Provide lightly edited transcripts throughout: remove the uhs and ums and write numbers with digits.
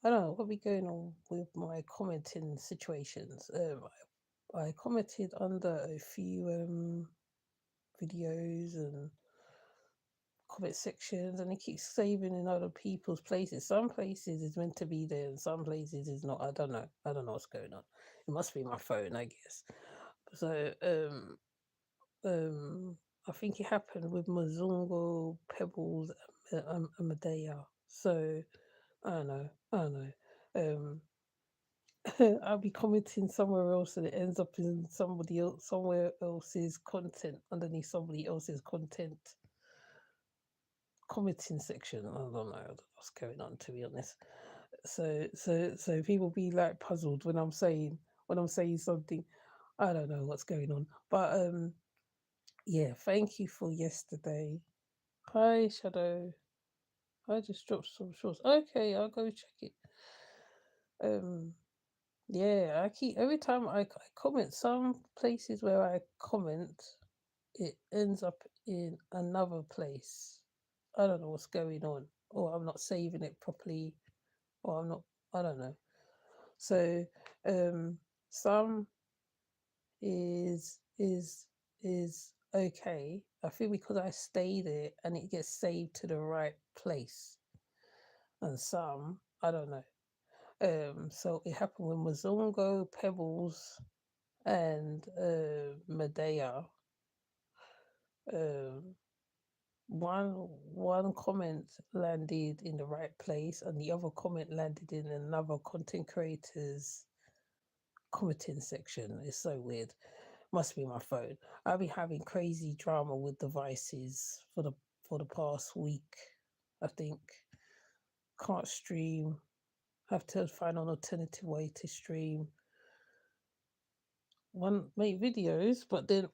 I don't know what be going on with my commenting situations. I commented under a few videos and comment sections, and it keeps saving in other people's places. Some places is meant to be there, and some places is not. I don't know. I don't know what's going on. It must be my phone, I guess. So um, I think it happened with Mazungo, Pebbles, and Medea. So I don't know. I don't know. I'll be commenting somewhere else and it ends up in somebody else, somewhere else's content underneath somebody else's content commenting section. I don't know what's going on, to be honest. So people be like puzzled when I'm saying something. I don't know what's going on, but yeah. Thank you for yesterday. Hi, Shadow. I just dropped some shorts. Okay, I'll go check it. Um, yeah, I keep every time I comment some places where I comment, it ends up in another place. I don't know what's going on, or I'm not saving it properly, or I'm not. I don't know. So, some is is okay. I feel because I stay there and it gets saved to the right place, and some I don't know. So it happened with Mazongo, Pebbles, and Medea. Um, one comment landed in the right place, and the other comment landed in another content creator's commenting section. It's so weird. Must be my phone. I've been having crazy drama with devices for the past week. I think can't stream. Have to find an alternative way to stream. One make videos, but then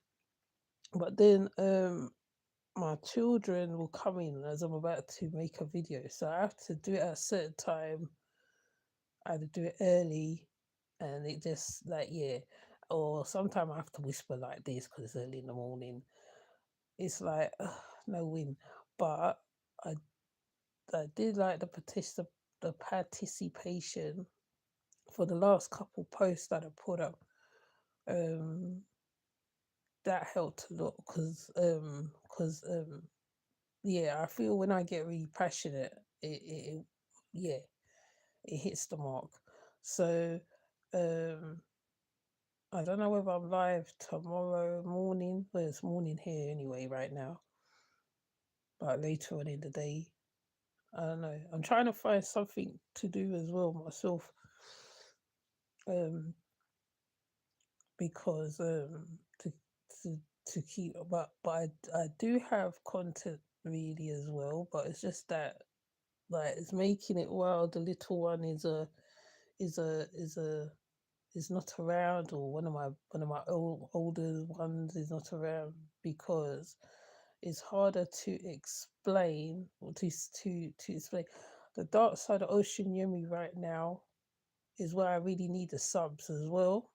my children will come in as I'm about to make a video. So I have to do it at a certain time. I have to do it early, and it just like yeah. Or sometimes I have to whisper like this because it's early in the morning. It's like ugh, no win. But I I did like the participation for the last couple posts that I put up. Um, that helped a lot because yeah, I feel when I get really passionate, yeah, it hits the mark. So, um, I don't know whether I'm live tomorrow morning. Well, it's morning here anyway, right now, but later on in the day, I don't know. I'm trying to find something to do as well myself, um, because to to keep, but I do have content really as well, but it's just that like it's making it while the little one is a is a is not around, or one of my older ones is not around, because it's harder to explain or to explain the dark side of Osunyemi right now is where I really need the subs as well,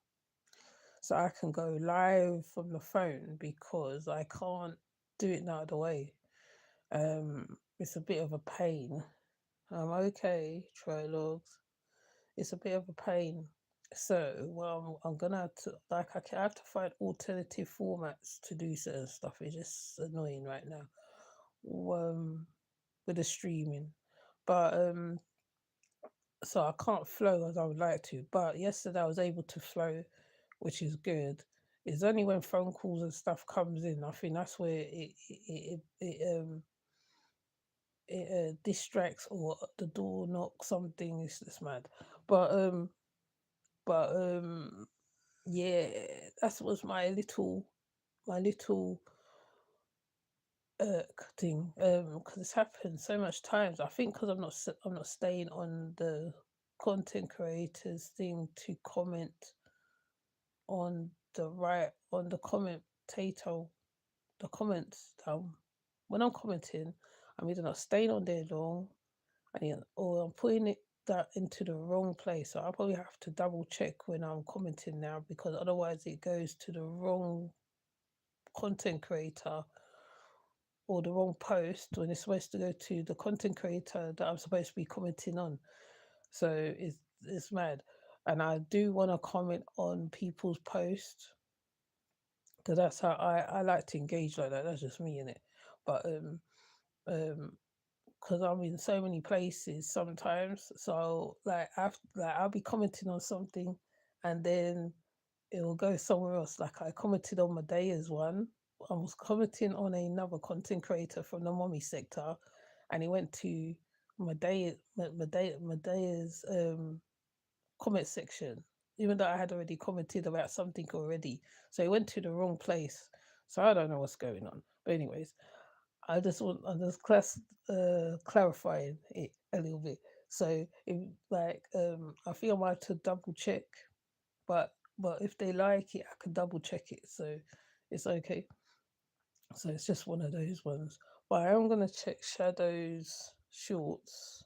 so I can go live from the phone because I can't do it now the way. It's a bit of a pain. Okay, trilogues. It's a bit of a pain. So, well, I'm gonna have to like I have to find alternative formats to do certain stuff. It's just annoying right now. Um, with the streaming, but so I can't flow as I would like to. But yesterday I was able to flow, which is good. It's only when phone calls and stuff comes in. I think that's where it distracts, or the door knocks something. It's mad, but um but yeah, that was my little thing, because it's happened so much times. I think because I'm not staying on the content creators thing to comment on the commentator the comments down when I'm commenting. I'm either not staying on there long, or I'm putting it that into the wrong place. So I probably have to double check when I'm commenting now, because otherwise it goes to the wrong content creator or the wrong post when it's supposed to go to the content creator that I'm supposed to be commenting on. So it's mad. And I do want to comment on people's posts because that's how I like to engage like that. That's just me in it. But um because I'm in so many places sometimes. So I'll be commenting on something, and then it will go somewhere else. Like I commented on Medea's one. I was commenting on another content creator from the mommy sector, and he went to Medea's comment section, even though I had already commented about something already. So he went to the wrong place. So I don't know what's going on. But anyways, I'm just clarifying it a little bit. So if I think I might have to double check, but if they like it, I can double check it. So it's okay. So it's just one of those ones. But I am gonna check Shadow's shorts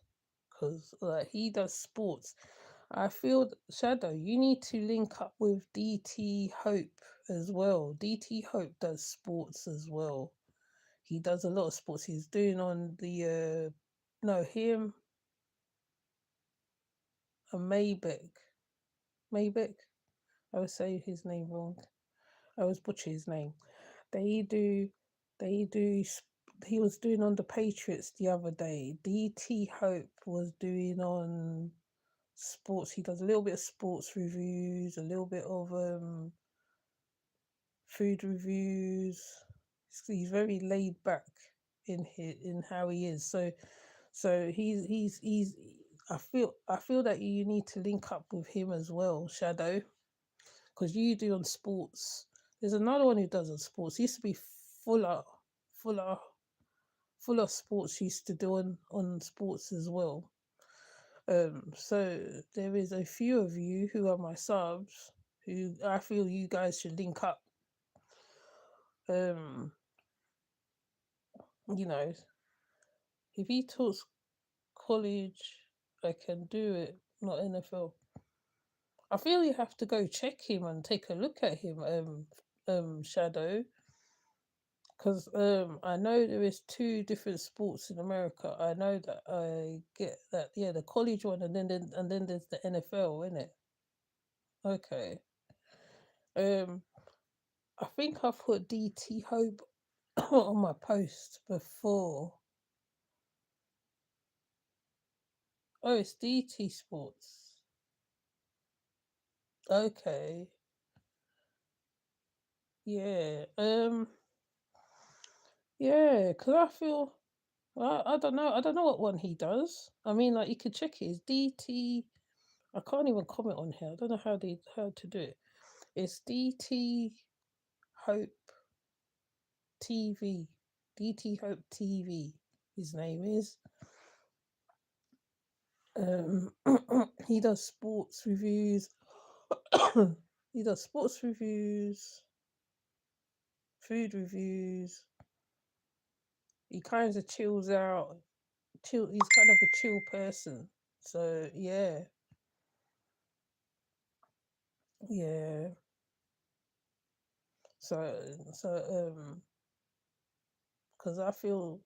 because like he does sports. I feel Shadow, you need to link up with DT Hope as well. DT Hope does sports as well. He does a lot of sports. He's doing on the no him and Maybeck. Maybeck. I would say his name wrong. I always butcher his name. They do they do he was doing on the Patriots the other day. DT Hope was doing on sports. He does a little bit of sports reviews, a little bit of food reviews. He's very laid back in how he is. So he's I feel that you need to link up with him as well, Shadow, because you do on sports. There's another one who does on sports. He used to be fuller, fuller, fuller sports. Used to do on sports as well. So there is a few of you who are my subs who I feel you guys should link up. Um, you know, if he talks college, I can do it. Not NFL. I feel you have to go check him and take a look at him. Shadow, because I know there is two different sports in America. I know that I get that. Yeah, the college one, and then there's the NFL, isn't it? Okay. Um, I think I've put DT Hope on my post before. Oh, it's DT Sports. Okay. Yeah. Yeah. Cause I feel. Well, I don't know. I don't know what one he does. I mean, like you could check it. It's DT. I can't even comment on here. I don't know how to do it. It's DT Hope TV. DT Hope TV. His name is. Um, he does sports reviews. He does sports reviews, food reviews. He kind of chills out. Chill. He's kind of a chill person. So yeah, yeah. So because I feel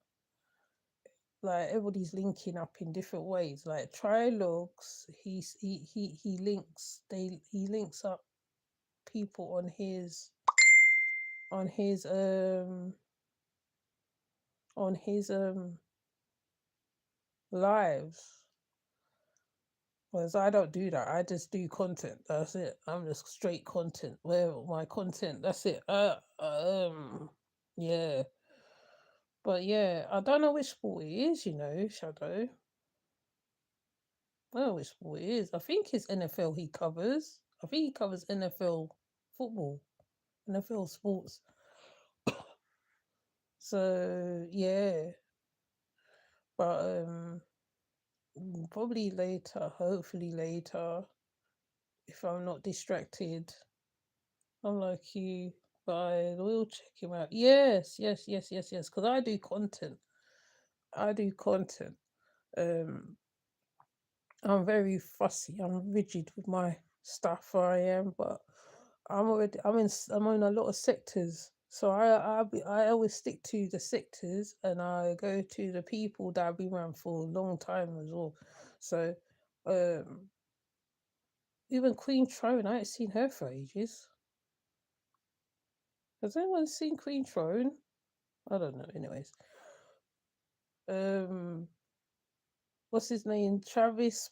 like everybody's linking up in different ways. Like Trilogs, he links up people on his um on his lives. Whereas I don't do that. I just do content. That's it. I'm just straight content. Where my content. That's it. Yeah. But yeah, I don't know which sport it is. Shadow. I don't know which sport it is. I think it's NFL he covers. I think he covers NFL football, NFL sports. So yeah, but probably later. Hopefully later, if I'm not distracted. I'm like you, but I will check him out. Yes, yes, yes, yes, yes. Because I do content. I do content. Um, I'm very fussy. I'm rigid with my stuff. I am, but I'm already. I'm in a lot of sectors, so I always stick to the sectors, and I go to the people that I've been around for a long time as well. So Um, Even Queen Throne, I ain't seen her for ages. Has anyone seen Queen Throne? I don't know. Anyways, um, what's his name? Travis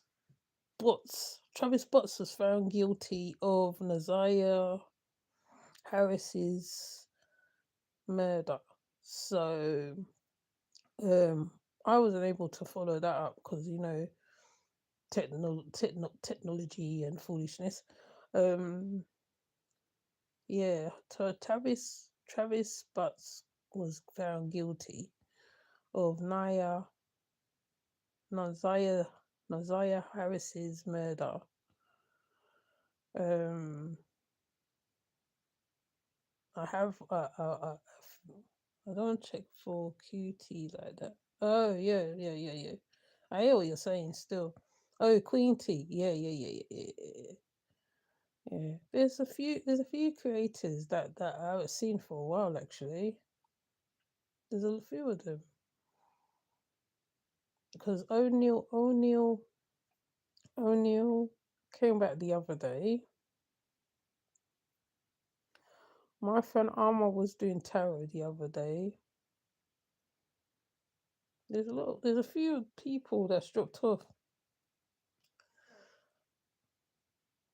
Botts was found guilty of Naziah Harris's murder. So, um, I wasn't able to follow that up because technology and foolishness. Um, yeah, so Travis Butts was found guilty of Naziah Naziah Harris's murder. Um, I have I don't check for QT like that. Oh yeah. I hear what you're saying still. Oh, Queen T. Yeah. Yeah. There's a few creators that I haven't seen for a while actually. There's a few of them because O'Neill came back the other day. My friend Alma was doing tarot the other day. There's a few people that's dropped off.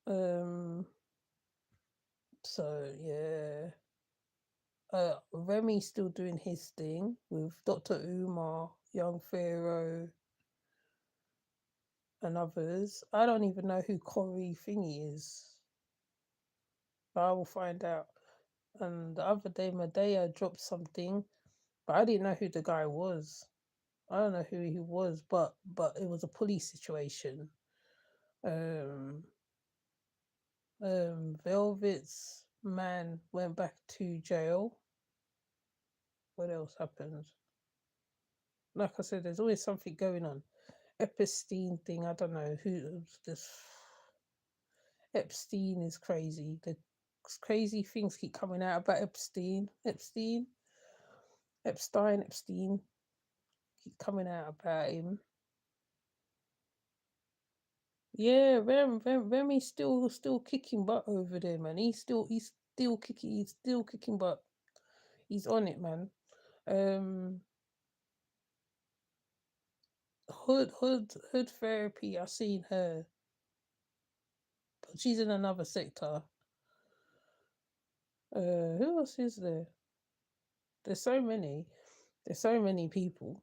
Um, so yeah. Remy's still doing his thing with Dr. Umar, Young Pharaoh, and others. I don't even know who Corey Thingy is, but I will find out. And the other day, Medea dropped something, but I didn't know who the guy was. I don't know who he was, but it was a police situation. Um, Velvet's man went back to jail. What else happened? Like I said, there's always something going on. Epstein thing. I don't know who this. Epstein is crazy. The crazy things keep coming out about Epstein keep coming out about him. Yeah, Remy's still kicking butt over there, man. He's still kicking butt. He's on it, man. Um, Hood therapy. I seen her, but she's in another sector. Who else is there? There's so many. There's so many people.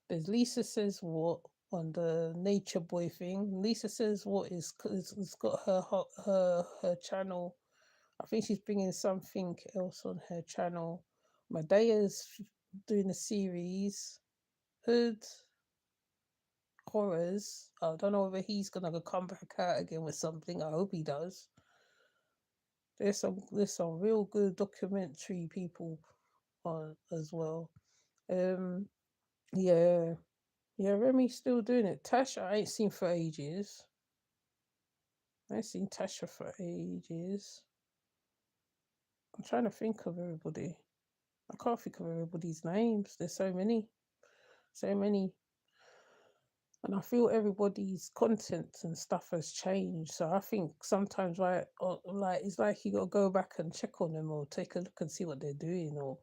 There's Lisa Says What on the Nature Boy thing. Lisa Says What is got her channel. I think she's bringing something else on her channel. Medea's doing a series. Hood Horrors. I don't know whether he's gonna come back out again with something. I hope he does. There's some real good documentary people on as well. Um yeah. Yeah, Remy's still doing it. Tasha, I ain't seen for ages. I ain't seen Tasha for ages. I'm trying to think of everybody. I can't think of everybody's names. There's so many. So many. And I feel everybody's content and stuff has changed. So I think sometimes, right, like it's like you gotta go back and check on them or take a look and see what they're doing or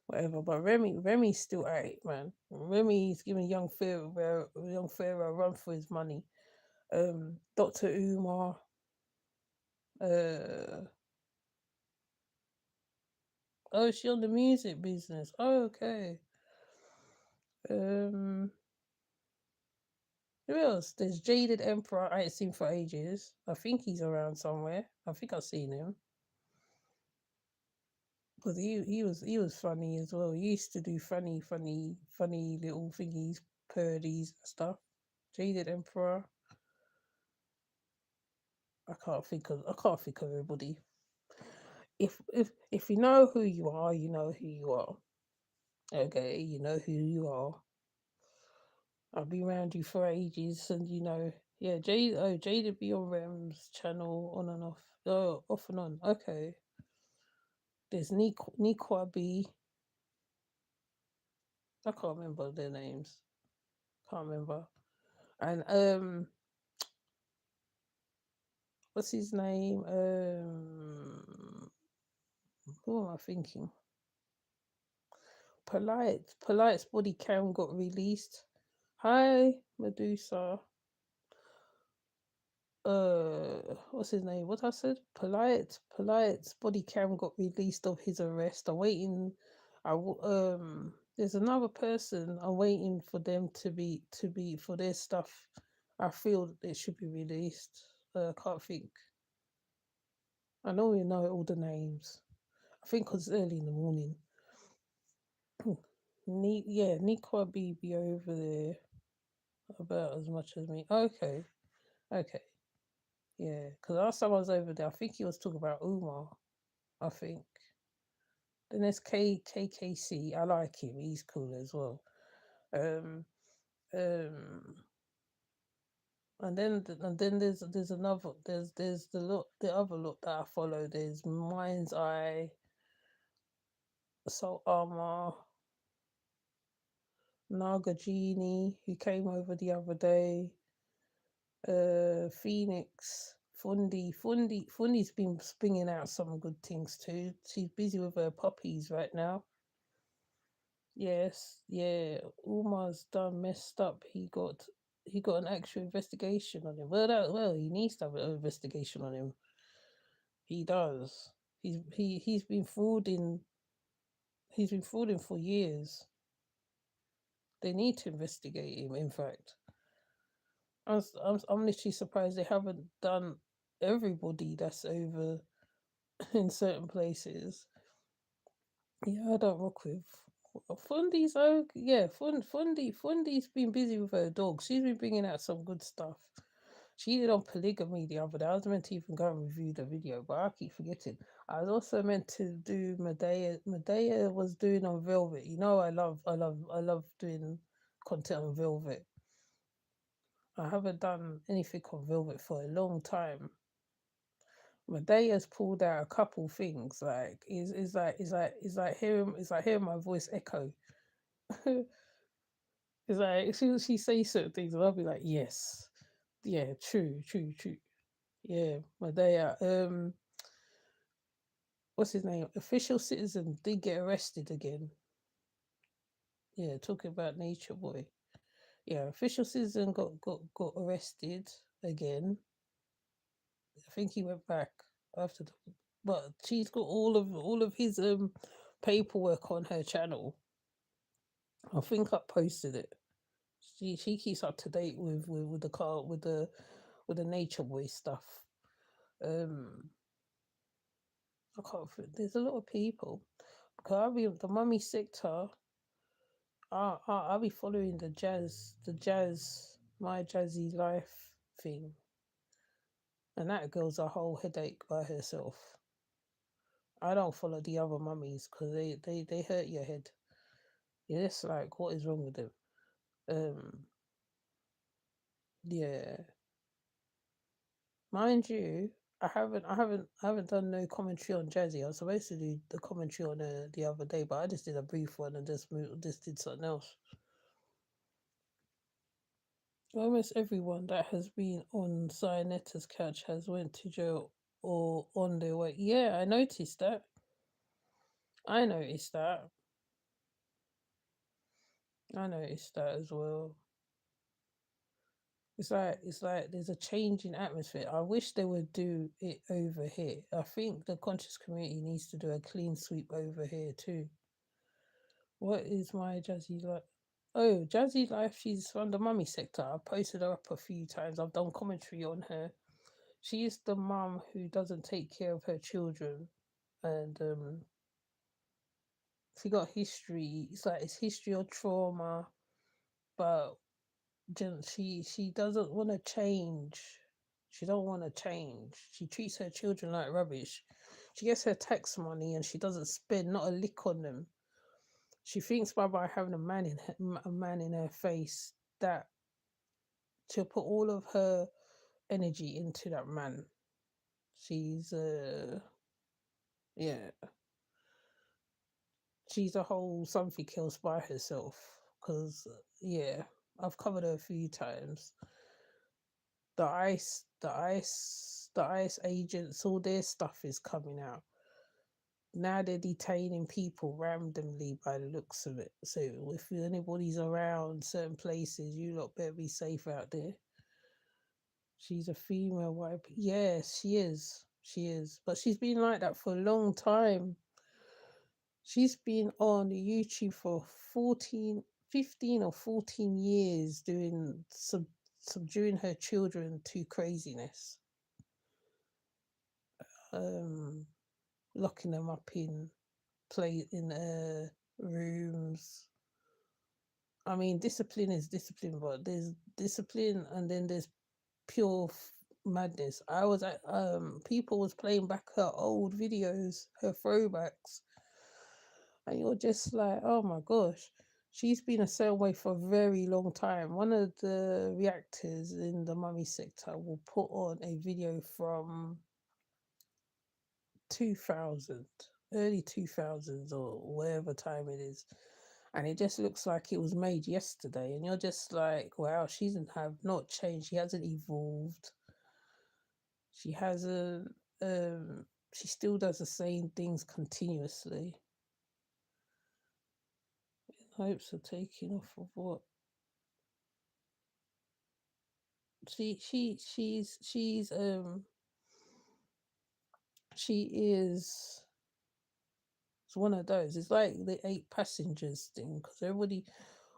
whatever. But Remy's still at it, man. Remy's giving young Pharaoh a run for his money. Dr. Umar, uh, oh, she on the music business. Oh, okay. Um, who else? There's Jaded Emperor. I ain't seen for ages. I think he's around somewhere. I think I've seen him because he was funny as well. He used to do funny little thingies, parodies and stuff. Jaded Emperor. I can't think of everybody. If you know who you are, you know who you are. Okay, you know who you are. I've been around you for ages, and yeah, Jada be on Rem's channel on and off. Oh, off and on. Okay. There's Nikwa B. I can't remember their names. Can't remember. And what's his name? Who am I thinking? Polite's body cam got released. Hi, Medusa. What's his name? What I said? Polite's body cam got released of his arrest. I'm waiting. There's another person. I'm waiting for them to be for their stuff. I feel it should be released. I can't think. I know we know all the names. I think 'cause it's early in the morning. Yeah, Nico be over there about as much as me. Okay, okay, yeah. Because last time I was over there, I think he was talking about Umar. I think. Then there's KKC. I like him. He's cool as well. Um, um, and then there's another there's the other lot that I follow. There's Mind's Eye, Salt Armor, Naga Genie, who came over the other day. Phoenix, Fundi's been springing out some good things too. She's busy with her puppies right now. Yes, yeah. Umar's done messed up. He got an actual investigation on him. Well, he needs to have an investigation on him. He does. He's been frauding. He's been frauding for years. They need to investigate him. In fact, I'm literally surprised they haven't done everybody that's over in certain places. Yeah, I don't rock with Fundy's. Oh, yeah, Fundy's been busy with her dog. She's been bringing out some good stuff. She did on polygamy the other day. I was meant to even go and review the video, but I keep forgetting. I was also meant to do Medea. Medea was doing on Velvet. You know, I love doing content on Velvet. I haven't done anything on Velvet for a long time. Medea's pulled out a couple things. Like it's like hearing my voice echo. It's like as soon as she says certain things, I'll be like, yes, yeah, true, true, true. Yeah, Medea. What's his name? Official Citizen did get arrested again. Yeah, talking about Nature Boy. Yeah, Official Citizen got arrested again. I think he went back after the, but she's got all of his paperwork on her channel. I think I posted it. She keeps up to date with the car with the Nature Boy stuff. Um, I can't. There's a lot of people. Because I'll be the mummy sector. I'll be following the jazz, my jazzy life thing, and that girl's a whole headache by herself. I don't follow the other mummies because they hurt your head. You're just like, what is wrong with them? Um, yeah, mind you, I haven't done no commentary on Jazzy. I was supposed to do the commentary on the other day, but I just did a brief one and just did something else. Almost everyone that has been on Cyanetta's couch has went to jail or on their way. Yeah, I noticed that. I noticed that. I noticed that as well. It's like there's a change in atmosphere. I wish they would do it over here. I think the conscious community needs to do a clean sweep over here too. What is my Jazzy like? Oh, Jazzy Life, she's from the mummy sector. I've posted her up a few times. I've done commentary on her. She is the mum who doesn't take care of her children. And she got history. It's like it's history or trauma, but she doesn't want to change. She don't want to change. She treats her children like rubbish. She gets her tax money and she doesn't spend not a lick on them. She thinks by having a man in her face that she'll put all of her energy into that man. She's yeah, she's a whole something else by herself. Cause yeah, I've covered her a few times. The ice the ICE agents, all their stuff is coming out. Now they're detaining people randomly by the looks of it. So if anybody's around certain places, you lot better be safe out there. She's a female white. Yes, she is. She is. But she's been like that for a long time. She's been on YouTube for 14, 15 or 14 years doing subduing her children to craziness. Um, Locking them up in rooms. I mean, discipline is discipline, but there's discipline and then there's pure madness. I was at people was playing back her old videos, her throwbacks, and you're just like, oh my gosh, she's been a certain way for a very long time. One of the reactors in the mummy sector will put on a video from 2000, early 2000s or whatever time it is. And it just looks like it was made yesterday. And you're just like, wow, she doesn't have not changed. She hasn't evolved. She hasn't, she still does the same things continuously. In hopes of taking off of what? She is it's one of those. It's like the eight passengers thing because everybody,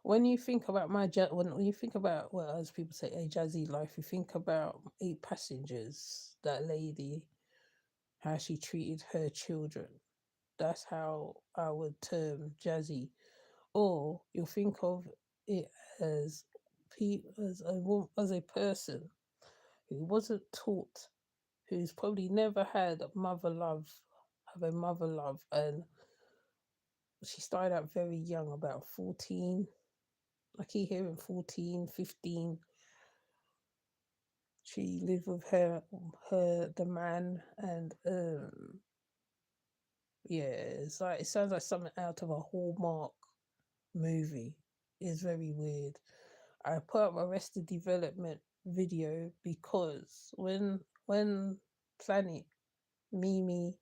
when you think about when you think about, well, as people say, a jazzy life, you think about eight passengers. That lady, how she treated her children. That's how I would term jazzy. Or you'll think of it as as a person who wasn't taught, who's probably never had a mother love, and she started out very young, about 14. I keep hearing 14, 15. She lived with the man, and yeah, it's like it sounds like something out of a Hallmark movie. It's very weird. I put up Arrested Development video because when Planet Mimi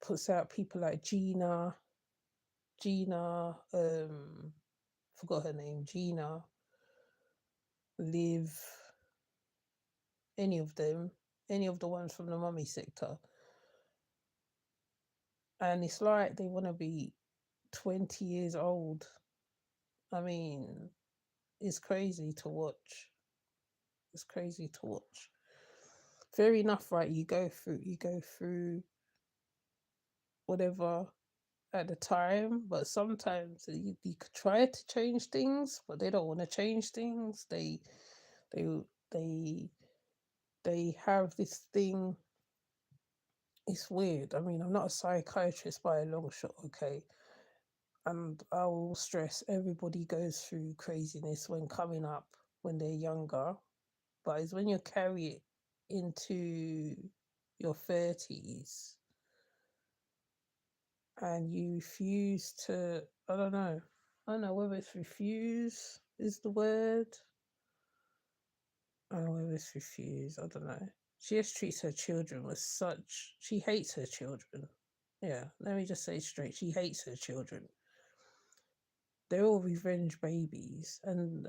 puts out people like Gina, forgot her name, Gina, Liv, any of them, any of the ones from the mummy sector. And it's like they want to be 20 years old. I mean, it's crazy to watch. It's crazy to watch. Fair enough, right? You go through whatever at the time, but sometimes you could try to change things, but they don't want to change things. They they they have this thing. It's weird. I mean, I'm not a psychiatrist by a long shot, okay? And I will stress everybody goes through craziness when coming up when they're younger, but it's when you carry it into your 30s and you refuse to, I don't know whether it's refuse is the word. I don't know whether it's refuse, I don't know. She just treats her children with she hates her children. Yeah, let me just say straight, she hates her children. They're all revenge babies, and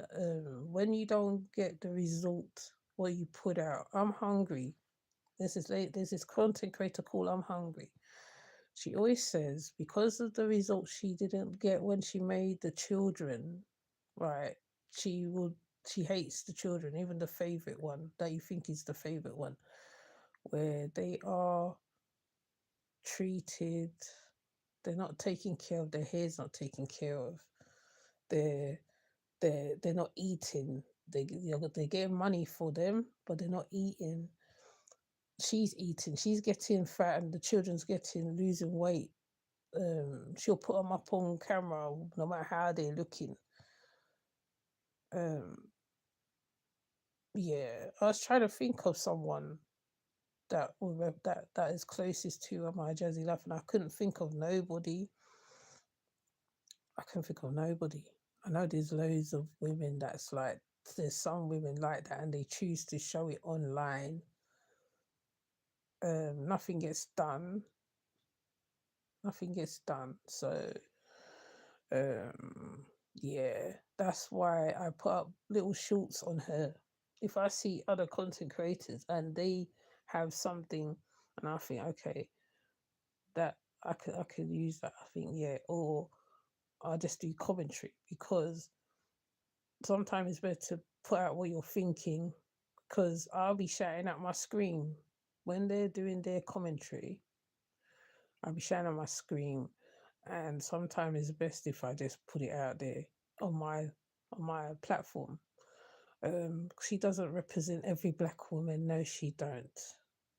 when you don't get the result what you put out, I'm hungry. There's this content creator called I'm Hungry. She always says because of the results she didn't get when she made the children, right? She would she hates the children, even the favorite one that you think is the favorite one, where they are treated, they're not taken care of, their hair's not taken care of, they're they're not eating. They're getting money for them, but they're not eating. She's eating. She's getting fat, and the children's getting losing weight. She'll put them up on camera, no matter how they're looking. Um, yeah, I was trying to think of someone that is closest to my jazzy life, and I couldn't think of nobody. I couldn't think of nobody. I know there's loads of women that's like there's some women like that, and they choose to show it online. Nothing gets done. Nothing gets done. So um, yeah, that's why I put up little shorts on her. If I see other content creators and they have something, and I think, okay, that I could use that. I think, yeah, or I just do commentary because sometimes it's better to put out what you're thinking because I'll be shouting at my screen when they're doing their commentary. I'll be shouting at my screen, and sometimes it's best if I just put it out there on my platform. She doesn't represent every black woman. No, she don't.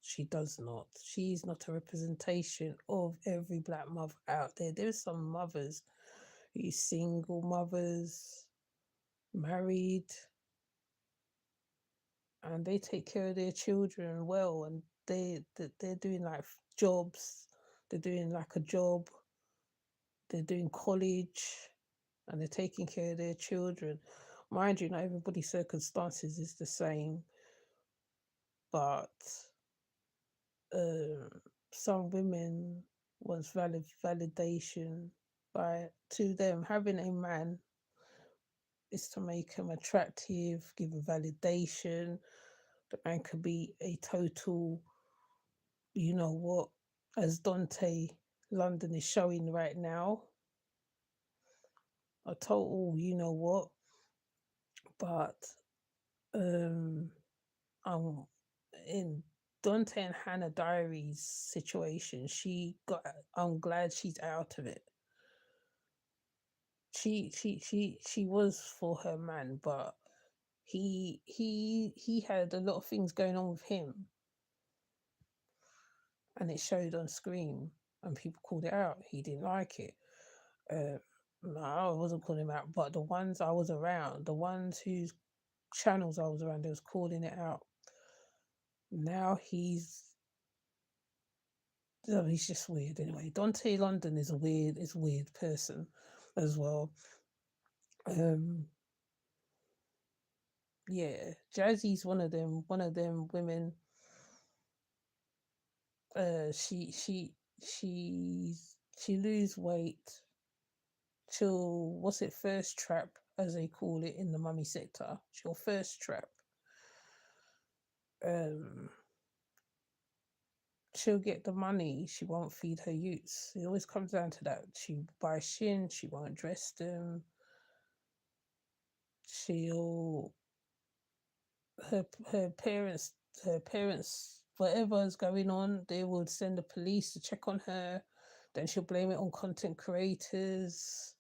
She does not. She's not a representation of every black mother out there. There's some mothers, these single mothers, married, and they take care of their children well, and they're doing like jobs. They're doing like a job. They're doing college, and they're taking care of their children. Mind you, not everybody's circumstances is the same, but um, some women wants validation by to them. Having a man is to make him attractive, give him validation. The man could be a total, you know what, as Dante London is showing right now, a total, you know what, but um um in Dante and Hannah Diaries situation, she got, I'm glad she's out of it. She was for her man, but he had a lot of things going on with him, and it showed on screen, and people called it out. He didn't like it. uh, no, I wasn't calling him out, but the ones I was around, the ones whose channels I was around, they was calling it out. Now he's just weird anyway. Dante London is a weird person as well. Um, yeah, Jazzy's one of them women. She lose weight till, what's it, first trap, as they call it in the mummy sector. She'll first trap. Um, she'll get the money. She won't feed her youths. It always comes down to that. She buys shin. She won't dress them. She'll her parents, whatever's going on, they would send the police to check on her. Then she'll blame it on content creators.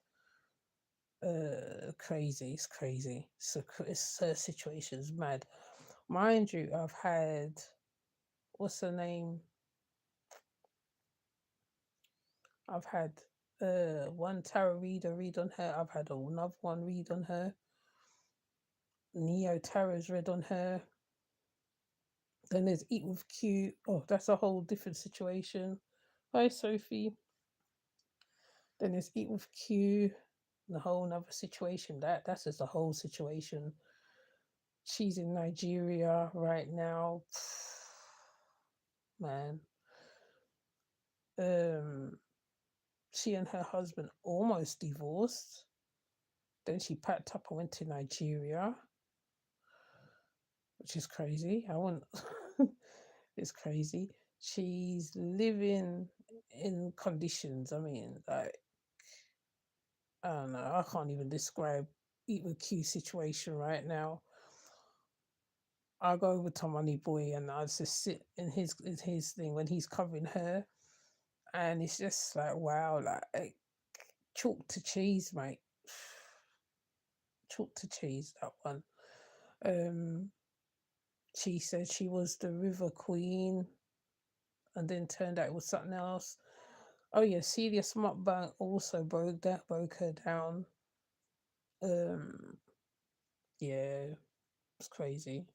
Crazy. It's crazy. So her situation's mad. Mind you, I've had, what's her name? I've had one tarot reader read on her. I've had another one read on her. Neo Tarot's read on her. Then there's Eat with Q. Oh, that's a whole different situation. Hi, Sophie. Then there's Eat with Q. The whole another situation. That's just a whole situation. She's in Nigeria right now. Man. Um, she and her husband almost divorced. Then she packed up and went to Nigeria, which is crazy. I want it's crazy. She's living in conditions. I mean, like, I don't know. I can't even describe Eat with Q situation right now. I go over to Money Boy and I just sit in his thing when he's covering her, and it's just like, wow, like chalk to cheese, mate. Chalk to cheese, that one. Um, she said she was the River Queen, and then turned out it was something else. Oh yeah, Celia Smartbank also broke her down. Um, yeah, it's crazy.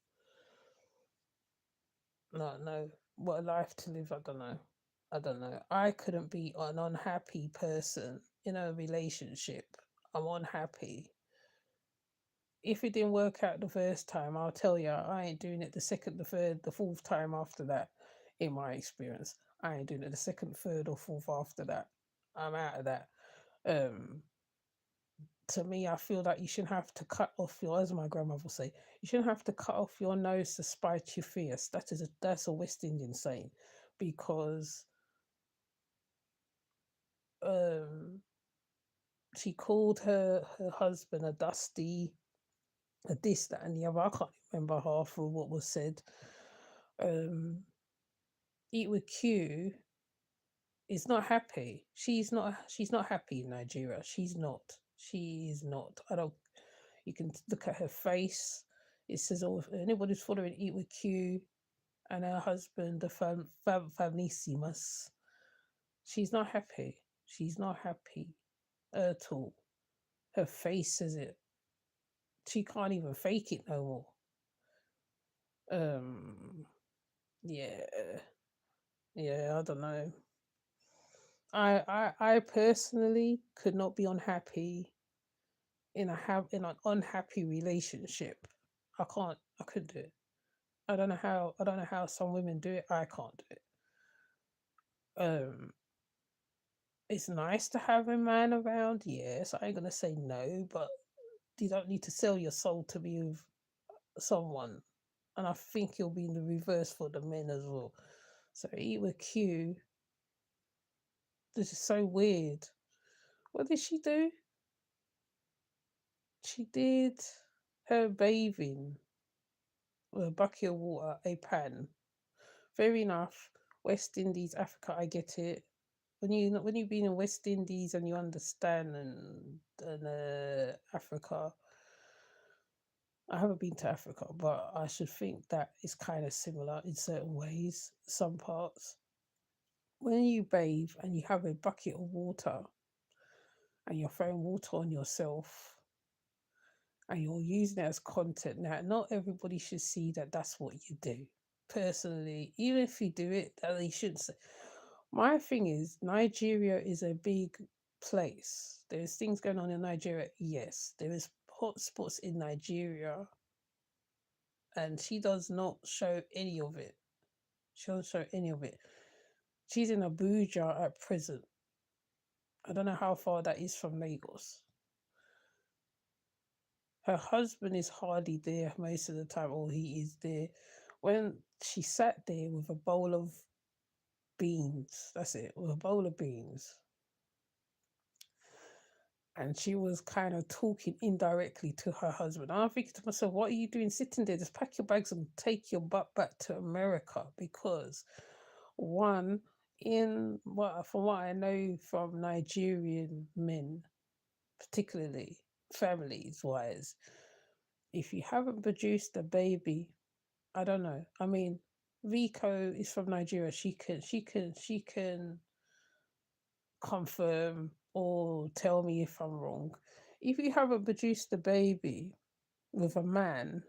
No, no, what a life to live. I don't know. I don't know. I couldn't be an unhappy person in a relationship. I'm unhappy. If it didn't work out the first time, I'll tell you, I ain't doing it the second, the third, the fourth time after that. in my experience. I ain't doing it the second, third, or fourth after that. I'm out of that. Um, to me, I feel that you shouldn't have to cut off your, as my grandmother would say, you shouldn't have to cut off your nose to spite your face. That's a West Indian saying, because um, she called her husband a dusty, a this, that, and the other. I can't remember half of what was said. Um, Eat with Q is not happy. She's not happy in Nigeria. She's not. She is not. I don't. You can look at her face. It says, "Oh, if anybody's following Eat with Q and her husband, the famnissimus." She's not happy. She's not happy at all. Her face says it. She can't even fake it no more. Um, yeah, yeah. I don't know. I personally could not be unhappy in an unhappy relationship. I couldn't do it. I don't know how some women do it. I can't do it. Um it's nice to have a man around, yes. I ain't gonna say no, but you don't need to sell your soul to be with someone. And I think it'll be in the reverse for the men as well. So eat with Q. This is so weird. What did she do? She did her bathing with a bucket of water, a pan. Fair enough. West Indies, Africa, I get it. When you've been in West Indies and you understand, and Africa, I haven't been to Africa, but I should think that it's kind of similar in certain ways, some parts. When you bathe and you have a bucket of water and you're throwing water on yourself and you're using it as content, now not everybody should see that that's what you do. Personally, even if you do it, that they shouldn't say. My thing is, Nigeria is a big place. There's things going on in Nigeria. Yes, there is hotspots in Nigeria, and she does not show any of it. She doesn't show any of it. She's in Abuja at present. I don't know how far that is from Lagos. Her husband is hardly there most of the time, or he is there. When she sat there with a bowl of beans, that's it, with a bowl of beans, and she was kind of talking indirectly to her husband. And I'm thinking to myself, what are you doing sitting there? Just pack your bags and take your butt back to America. Because one, in what from what I know from Nigerian men, particularly families wise, if you haven't produced a baby, I don't know. I mean, Rico is from Nigeria. She can confirm or tell me if I'm wrong. If you haven't produced a baby with a man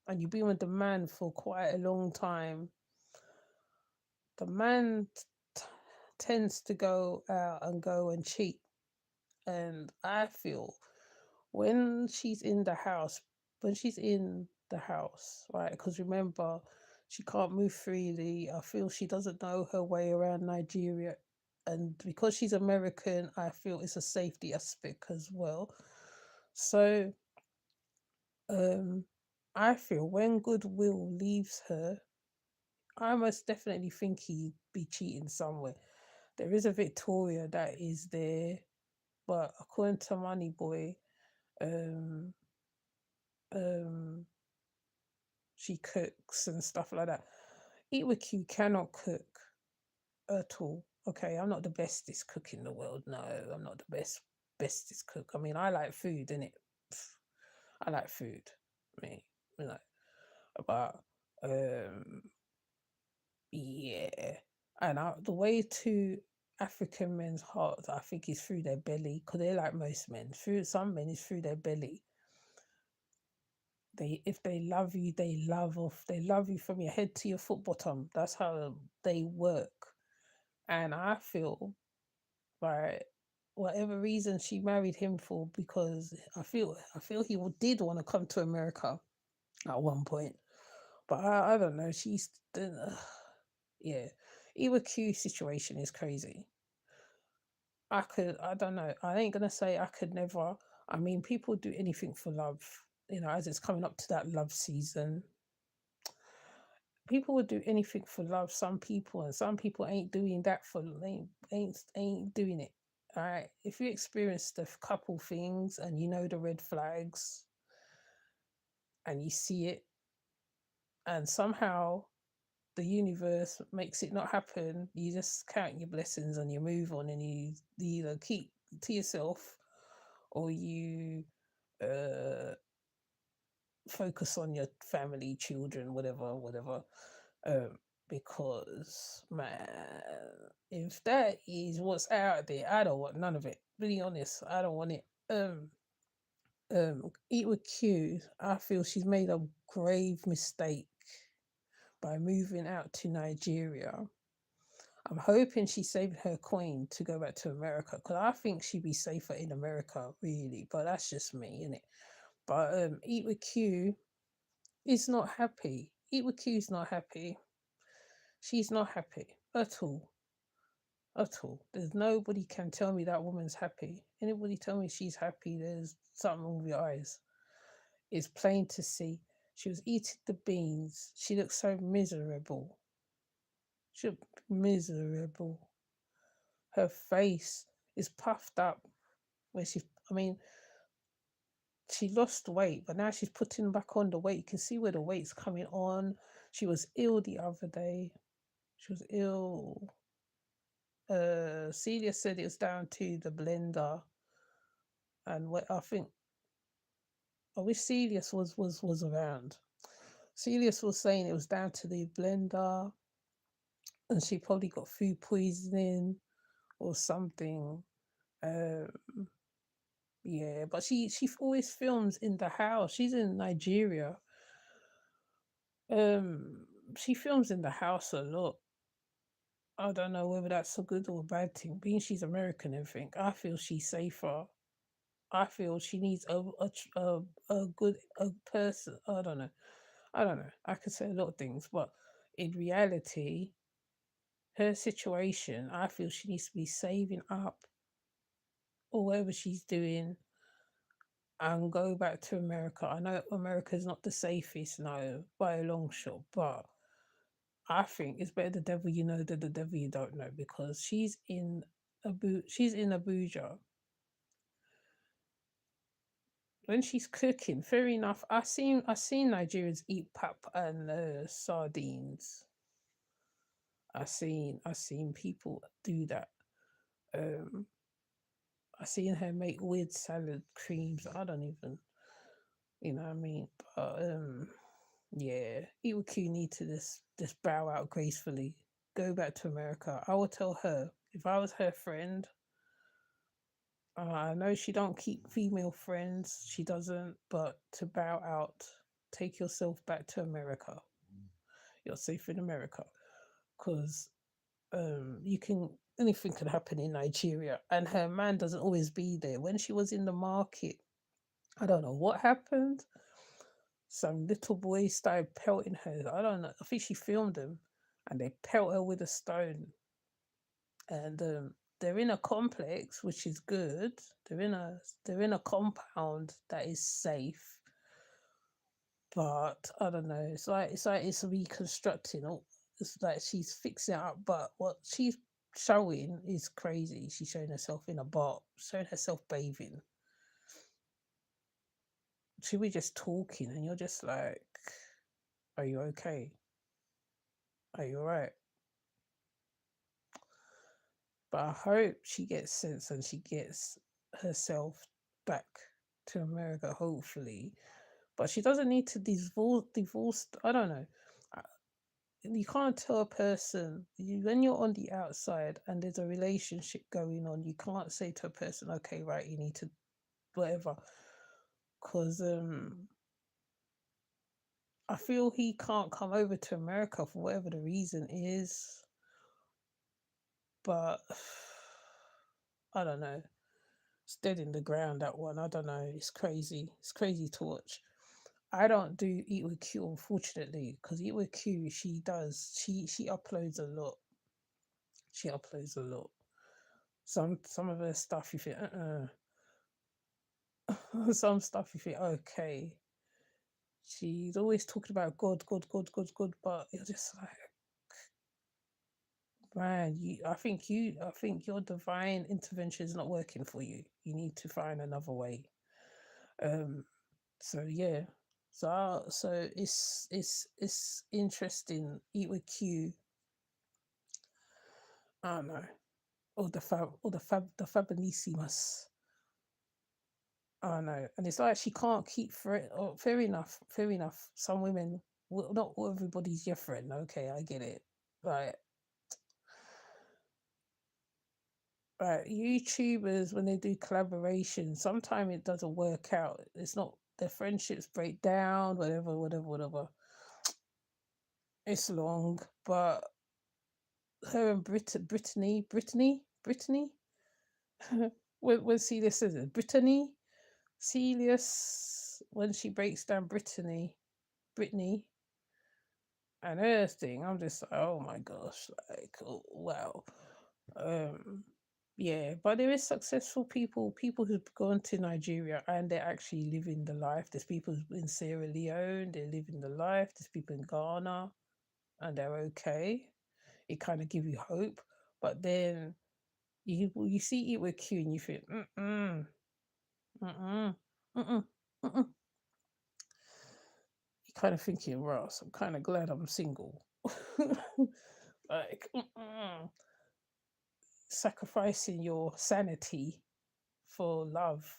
and you've been with the man for quite a long time, the man tends to go out and go and cheat. And I feel when she's in the house, right? Because remember, she can't move freely. I feel she doesn't know her way around Nigeria. And because she's American, I feel it's a safety aspect as well. So, um, I feel when goodwill leaves her, I most definitely think he'd be cheating somewhere. There is a Victoria that is there, but according to Money Boy, um, um, she cooks and stuff like that. Iwaku cannot cook at all. Okay, I'm not the bestest cook in the world. No, I'm not the bestest cook. I mean, I like food, innit? I like food. Me, you know, but um, yeah. And the way to African men's hearts, I think, is through their belly, because they're like most men. Through some men, is through their belly. If they love you, they love you from your head to your foot bottom. That's how they work. And I feel, right, whatever reason she married him for, because I feel he did want to come to America at one point, but I don't know. She's Yeah. Ewa Q situation is crazy. I don't know. I ain't gonna say I could never. I mean, people do anything for love. As it's coming up to that love season, people would do anything for love. Some people, and some people ain't doing that for ain't doing it. All right. If you experience the couple things and you know the red flags and you see it, and somehow the universe makes it not happen, you just count your blessings and you move on, and you either keep to yourself, or you uh focus on your family, children, whatever, whatever. Um, because man, if that is what's out there, I don't want none of it. Really honest, I don't want it. Eat with Q. I feel she's made a grave mistake by moving out to Nigeria. I'm hoping she's saving her coin to go back to America, because I think she'd be safer in America, really. But that's just me, innit? But Eat with Q is not happy. Eat with Q's not happy. She's not happy at all. At all. There's nobody can tell me that woman's happy. Anybody tell me she's happy, there's something wrong with your eyes. It's plain to see. She was eating the beans. She looked so miserable. She looked miserable. Her face is puffed up. Where she, I mean, she lost weight, but now she's putting back on the weight. You can see where the weight's coming on. She was ill the other day. She was ill. Celia said it was down to the blender, and what I think, I wish Celius was around. Celius was saying it was down to the blender, and she probably got food poisoning or something. Um, yeah, but she always films in the house. She's in Nigeria. Um, she films in the house a lot. I don't know whether that's a good or a bad thing. Being she's American and everything, I feel she's safer. I feel she needs a good a person. I don't know. I don't know. I could say a lot of things, but in reality, her situation, I feel she needs to be saving up or whatever she's doing and go back to America. I know America's not the safest, no, by a long shot, but I think it's better the devil you know than the devil you don't know, because she's in Abuja. When she's cooking, fair enough. I seen Nigerians eat pap and sardines. I seen people do that. Um, I seen her make weird salad creams. I don't even, what I mean. But yeah, Iwaku need to just bow out gracefully, go back to America. I would tell her if I was her friend. I know she don't keep female friends. She doesn't, but to bow out, take yourself back to America. You're safe in America, because you can anything can happen in Nigeria, and her man doesn't always be there. When she was in the market, I don't know what happened. Some little boys started pelting her. I don't know. I think she filmed them, and they pelt her with a stone. And they're in a complex, which is good. They're in a compound that is safe. But I don't know. It's like it's reconstructing. It's like she's fixing it up, but what she's showing is crazy. She's showing herself in a bar, showing herself bathing. She be just talking, and you're just like, "Are you okay? Are you alright?" But I hope she gets sense and she gets herself back to America, hopefully. But she doesn't need to divorce. I don't know. Uh, You can't tell a person when you're on the outside and there's a relationship going on. You can't say to a person, "Okay, right, you need to whatever," because I feel he can't come over to America for whatever the reason is. But I don't know. It's dead in the ground, that one. I don't know. It's crazy. It's crazy to watch. I don't do Eat with Q, unfortunately, because Eat with Q, she uploads a lot. She uploads a lot. Some of her stuff you think some stuff you think okay. She's always talking about God, God, God, God, God, but you're just like, man, I think your divine intervention is not working for you. You need to find another way. Um, so yeah, so it's interesting. Eat with Q, I don't know, or the Fabinissimus. I don't know, and it's like she can't keep friend. Oh, fair enough, fair enough. Some women, well, not everybody's your friend. Okay, I get it. Right, right. YouTubers when they do collaboration, sometimes it doesn't work out. It's not their friendships break down, whatever, whatever, whatever. It's long, but her and Brittany, when Celia says it, Celia's when she breaks down Brittany and her thing, I'm just like, oh my gosh, like, oh, wow. Um, yeah, but there is successful people who've gone to Nigeria and they're actually living the life. There's people in Sierra Leone, they're living the life. There's people in Ghana and they're okay. It kind of give you hope. But then you see it with Q and you think, mm-mm, mm-mm, mm-mm, mm-mm. You're kind of thinking, Ross, I'm kind of glad I'm single. Like, mm-mm. Sacrificing your sanity for love.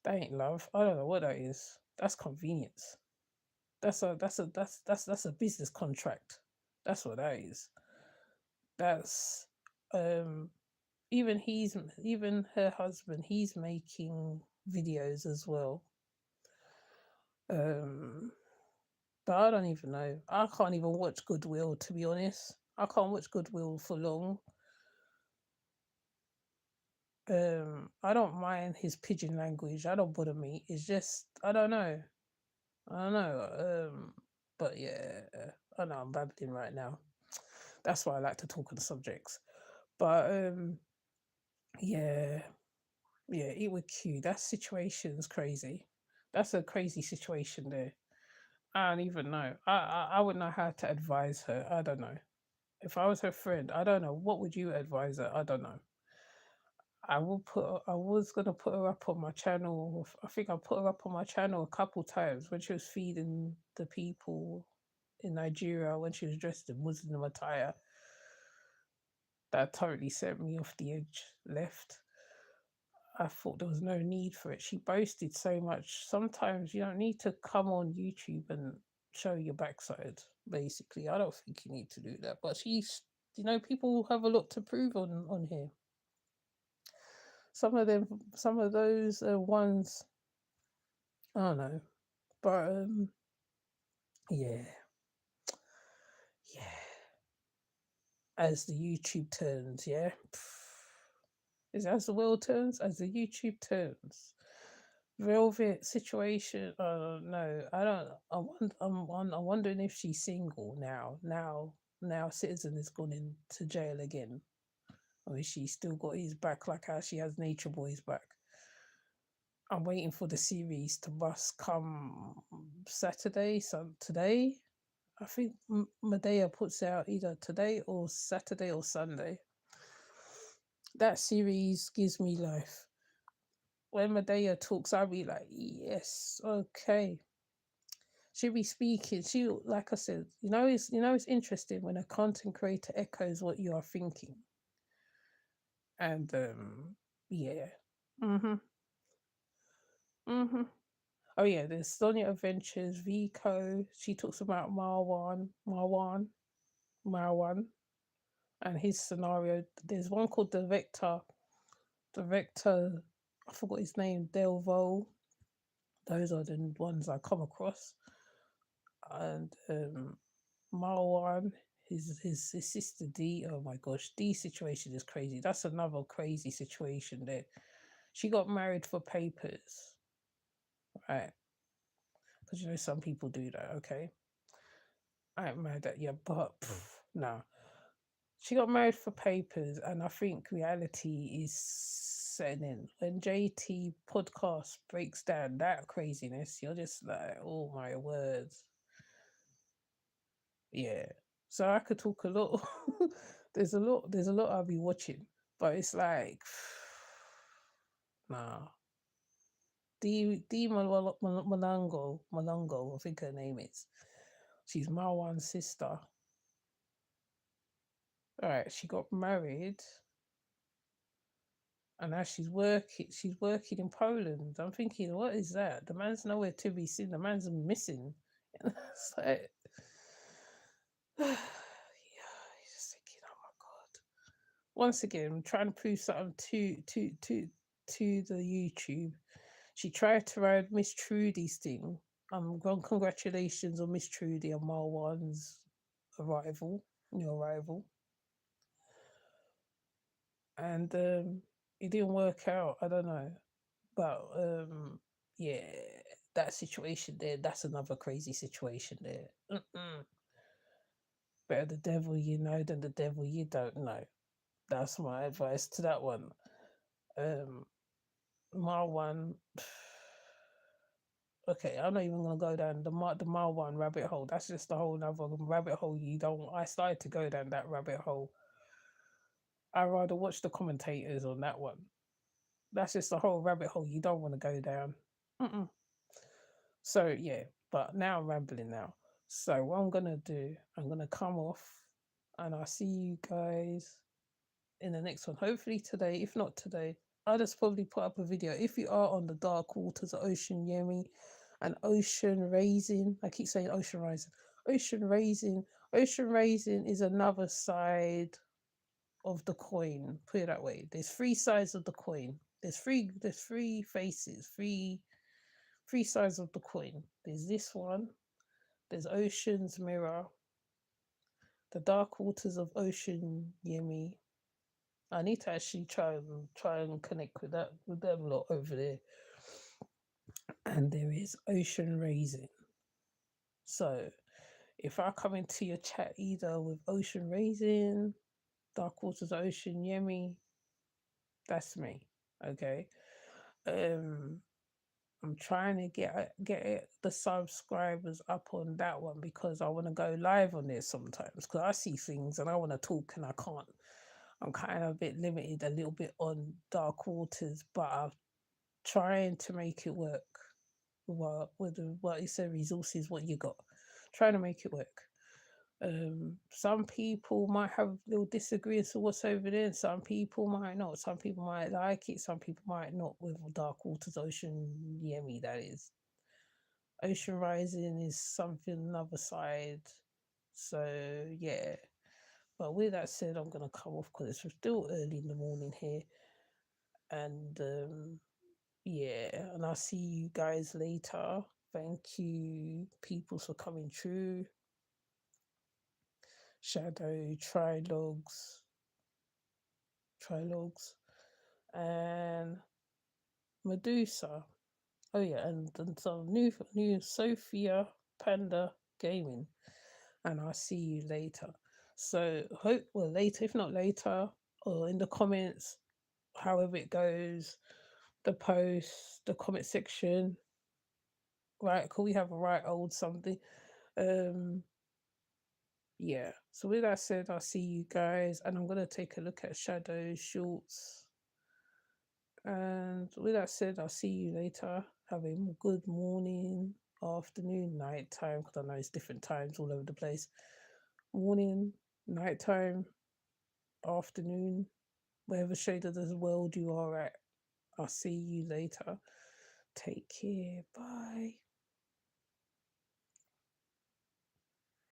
That ain't love. I don't know what that is. That's convenience. That's a business contract. That's what that is. That's um even her husband, he's making videos as well. Um but I don't even know. I can't even watch Goodwill, to be honest. I can't watch Goodwill for long. I don't mind his pigeon language. I don't bother me. It's just I don't know. I don't know. But yeah, I know I'm babbling right now. That's why I like to talk on subjects. But yeah, yeah, it would Q. That situation's crazy. That's a crazy situation there. I don't even know. I wouldn't know how to advise her. I don't know. If I was her friend, I don't know. What would you advise her? I don't know. I was gonna put her up on my channel. I think I put her up on my channel a couple times when she was feeding the people in Nigeria when she was dressed in Muslim attire. That totally sent me off the edge left. I thought there was no need for it. She boasted so much. Sometimes you don't need to come on YouTube and show your backside. Basically, I don't think you need to do that. But people have a lot to prove on here. Some of those ones, I don't know. But yeah, yeah. As the YouTube turns, yeah. Is as the world turns, as the YouTube turns. Velvet situation. No, I don't. I'm wondering if she's single now. Now, Citizen has gone into jail again, or is she still got his back like how she has Nature Boy's back? I'm waiting for the series to bust come Saturday. So today, I think Medea puts out either today or Saturday or Sunday. That series gives me life. When Medea talks, I'll be like, yes, okay. She'll be speaking. She, like I said, it's interesting when a content creator echoes what you are thinking. And yeah, mhm, mhm. Oh yeah, there's Sonia Adventures, Vico. She talks about Marwan, and his scenario. There's one called the Vector. I forgot his name. Delvo. Those are the ones I come across. And Marwan, his sister D. Oh my gosh, D situation is crazy. That's another crazy situation there. She got married for papers, right? because you know some people do that. Okay, I ain't mad at you, but no, she got married for papers, and I think reality is setting in. When JT podcast breaks down that craziness, you're just like, oh my words, yeah. So I could talk a lot. There's a lot I'll be watching, but it's like, nah. Malongo, I think her name is. She's Marwan's sister. All right, she got married, and now she's working. She's working in Poland. I'm thinking, what is that? The man's nowhere to be seen. The man's missing. It's like, yeah, you're just thinking, oh my god. Once again, I'm trying to prove something to the YouTube. She tried to ride Miss Trudy's thing. Congratulations on Miss Trudy and Marwan's arrival, new arrival, and it didn't work out. I don't know, but yeah, that situation there, that's another crazy situation there. Better the devil you know than the devil you don't know. That's my advice to that one. Um, Marwan. Okay, I'm not even gonna go down the Marwan rabbit hole. That's just a whole other rabbit hole. You don't. I started to go down that rabbit hole. I rather watch the commentators on that one. That's just a whole rabbit hole you don't want to go down. Mm-mm. So yeah, but now I'm rambling now. So what I'm gonna do, I'm gonna come off, and I'll see you guys in the next one. Hopefully today. If not today, I'll just probably put up a video. If you are on the dark waters of Osunyemi and Ocean Raising, I keep saying Ocean Rising. Ocean Raising. Ocean Raising is another side of the coin. Put it that way. There's three sides of the coin. There's three faces, three sides of the coin. There's this one. There's Ocean's Mirror, the dark waters of Ocean Yemi. I need to actually try and connect with them lot over there. And there is Ocean Raising. So if I come into your chat either with Ocean Raising, Dark Waters Ocean Yemi, that's me. Okay. Um I'm trying to the subscribers up on that one because I want to go live on there sometimes because I see things and I want to talk and I can't. I'm kind of a bit limited a little bit on Dark Waters, but I'm trying to make it work. What you said, resources, what you got, trying to make it work. Some people might have little disagreements with what's over there, and some people might not. Some people might like it, some people might not. With Dark Waters Ocean Yemi, that is. Ocean Rising is something another side. So yeah. But with that said, I'm gonna come off because it's still early in the morning here. And yeah, and I'll see you guys later. Thank you, people, for coming through. Shadow, Trilogs, and Medusa. Oh yeah, and some new Sophia Panda Gaming. And I'll see you later. So hope later, if not later, or in the comments, however it goes, the post, the comment section. Right, could we have a right old something? Um yeah. So with that said, I'll see you guys and I'm gonna take a look at Shadow Shorts. And with that said, I'll see you later. Have a good morning, afternoon, night time, because I know it's different times all over the place. Morning, nighttime, afternoon, wherever shade of the world you are at. I'll see you later. Take care. Bye.